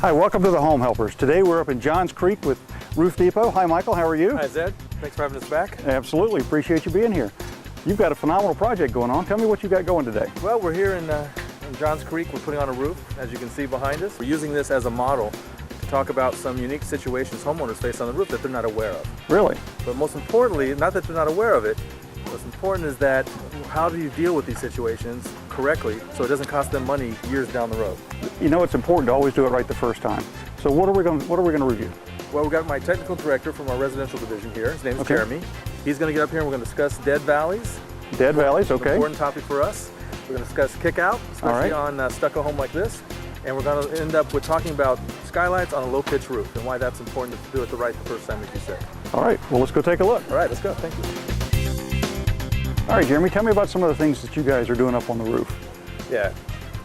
Hi, welcome to the Home Helpers. Today we're up in Johns Creek with Roof Depot. Hi Michael, how are you? Hi Zed, thanks for having us back. Absolutely, appreciate you being here. You've got a phenomenal project going on. Tell me what you got going today. Well, we're here in Johns Creek. We're putting on a roof, as you can see behind us. We're using this as a model to talk about some unique situations homeowners face on the roof that they're not aware of. Really? But most importantly, not that they're not aware of it, what's important is that how do you deal with these situations correctly so it doesn't cost them money years down the road. You know it's important to always do it right the first time. So what are we going to review? Well, we've got my technical director from our residential division here. His name is Jeremy. He's going to get up here and we're going to discuss dead valleys. Dead valleys, okay. Important topic for us. We're going to discuss kick out, especially on a stucco home like this. And we're going to end up with talking about skylights on a low pitch roof and why that's important to do it the first time, as you said. All right, well let's go take a look. All right, let's go. Thank you. All right, Jeremy, tell me about some of the things that you guys are doing up on the roof. Yeah,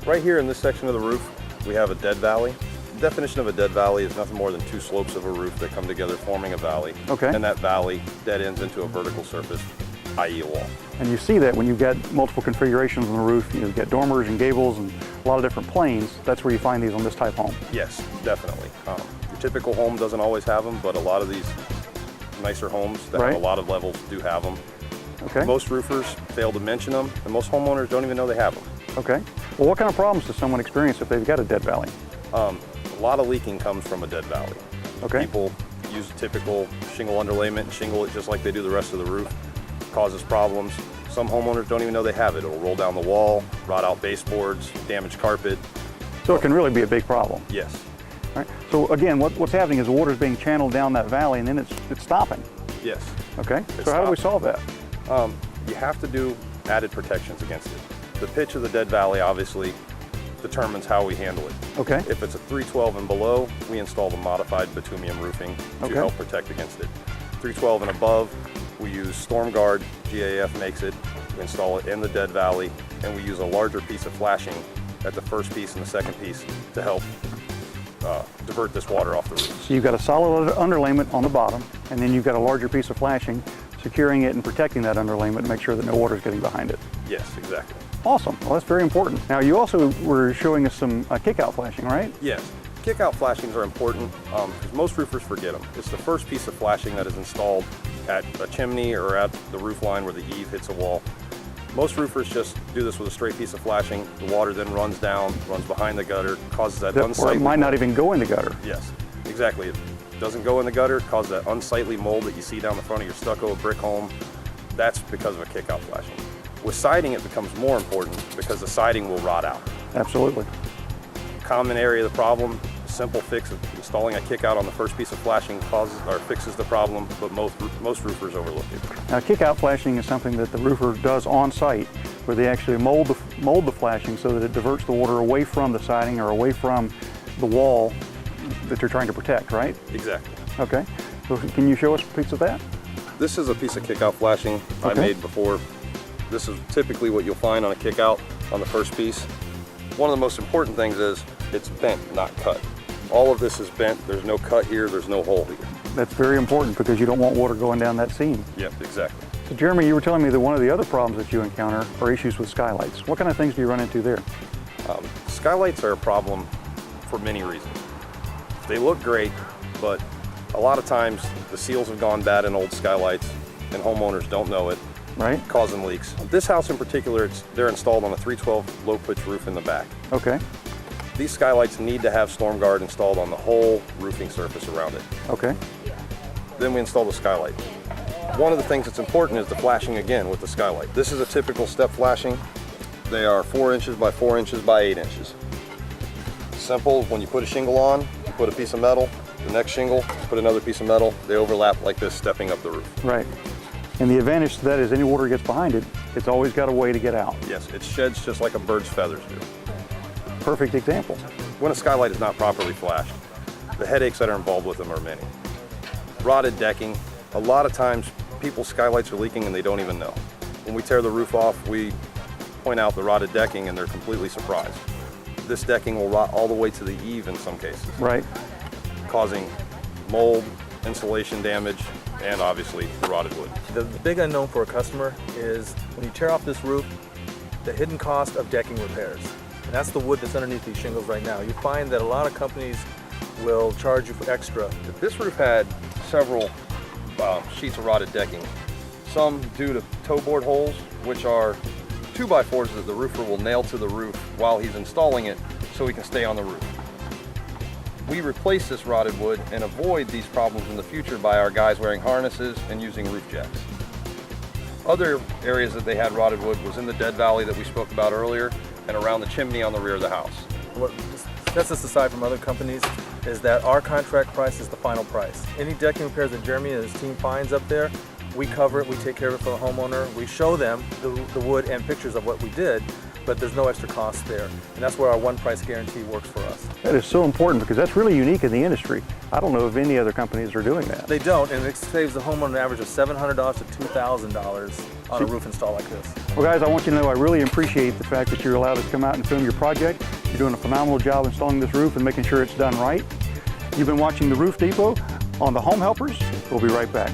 right here in this section of the roof, we have a dead valley. The definition of a dead valley is nothing more than two slopes of a roof that come together forming a valley. Okay. And that valley dead ends into a vertical surface, i.e. a wall. And you see that when you've got multiple configurations on the roof, you've got dormers and gables and a lot of different planes. That's where you find these on this type home. Yes, definitely. Your typical home doesn't always have them, but a lot of these nicer homes that have a lot of levels do have them. Okay. Most roofers fail to mention them, and most homeowners don't even know they have them. Okay. Well, what kind of problems does someone experience if they've got a dead valley? A lot of leaking comes from a dead valley. Okay. People use typical shingle underlayment and shingle it just like they do the rest of the roof. Causes problems. Some homeowners don't even know they have it. It'll roll down the wall, rot out baseboards, damage carpet. So it can really be a big problem. Yes. All right. So again, what's happening is the water's being channeled down that valley and then it's stopping. Yes. Okay. So how do we solve that? You have to do added protections against it. The pitch of the dead valley obviously determines how we handle it. Okay. If it's a 312 and below, we install the modified bitumium roofing to help protect against it. 312 and above, we use Storm Guard, GAF makes it. We install it in the dead valley, and we use a larger piece of flashing at the first piece and the second piece to help divert this water off the roof. So you've got a solid underlayment on the bottom, and then you've got a larger piece of flashing, securing it and protecting that underlayment to make sure that no water is getting behind it. Yes, exactly. Awesome. Well, that's very important. Now, you also were showing us some kick-out flashing, right? Yes. Kick-out flashings are important because most roofers forget them. It's the first piece of flashing that is installed at a chimney or at the roof line where the eave hits a wall. Most roofers just do this with a straight piece of flashing. The water then runs down, runs behind the gutter, causes that unsightly... Or it might not even go in the gutter. Yes, exactly. It doesn't go in the gutter, causes that unsightly mold that you see down the front of your stucco brick home. That's because of a kick-out flashing. With siding, it becomes more important because the siding will rot out. Absolutely. Common area of the problem, simple fix of installing a kick-out on the first piece of flashing fixes the problem, but most roofers overlook it. Now, kick-out flashing is something that the roofer does on site, where they actually mold the flashing so that it diverts the water away from the siding or away from the wall that you're trying to protect, right? Exactly. Okay. So can you show us a piece of that? This is a piece of kick-out flashing I made before. This is typically what you'll find on a kick-out on the first piece. One of the most important things is it's bent, not cut. All of this is bent. There's no cut here. There's no hole here. That's very important because you don't want water going down that seam. Yep, exactly. So Jeremy, you were telling me that one of the other problems that you encounter are issues with skylights. What kind of things do you run into there? Skylights are a problem for many reasons. They look great, but a lot of times the seals have gone bad in old skylights and homeowners don't know it, right? Causing leaks. This house in particular, they're installed on a 312 low pitch roof in the back. Okay. These skylights need to have Storm Guard installed on the whole roofing surface around it. Okay. Then we install the skylight. One of the things that's important is the flashing again with the skylight. This is a typical step flashing. They are 4 inches by 4 inches by 8 inches. Simple, when you put a shingle on, you put a piece of metal, the next shingle, put another piece of metal, they overlap like this, stepping up the roof. Right. And the advantage to that is any water gets behind it, it's always got a way to get out. Yes, it sheds just like a bird's feathers do. Perfect example. When a skylight is not properly flashed, the headaches that are involved with them are many. Rotted decking, a lot of times people's skylights are leaking and they don't even know. When we tear the roof off, we point out the rotted decking and they're completely surprised. This decking will rot all the way to the eave in some cases. Right. Causing mold, insulation damage, and obviously the rotted wood. The big unknown for a customer is when you tear off this roof, the hidden cost of decking repairs. And that's the wood that's underneath these shingles right now. You find that a lot of companies will charge you for extra. This roof had several sheets of rotted decking, some due to toe board holes, which are 2x4s that the roofer will nail to the roof while he's installing it so he can stay on the roof. We replace this rotted wood and avoid these problems in the future by our guys wearing harnesses and using roof jacks. Other areas that they had rotted wood was in the dead valley that we spoke about earlier and around the chimney on the rear of the house. What sets us aside from other companies is that our contract price is the final price. Any decking repairs that Jeremy and his team finds up there, we cover it, we take care of it for the homeowner, we show them the wood and pictures of what we did, but there's no extra cost there. And that's where our one price guarantee works for us. That is so important because that's really unique in the industry. I don't know if any other companies are doing that. They don't, and it saves the homeowner an average of $700 to $2,000 on a roof install like this. Well guys, I want you to know I really appreciate the fact that you're allowed us to come out and film your project. You're doing a phenomenal job installing this roof and making sure it's done right. You've been watching The Roof Depot on the Home Helpers. We'll be right back.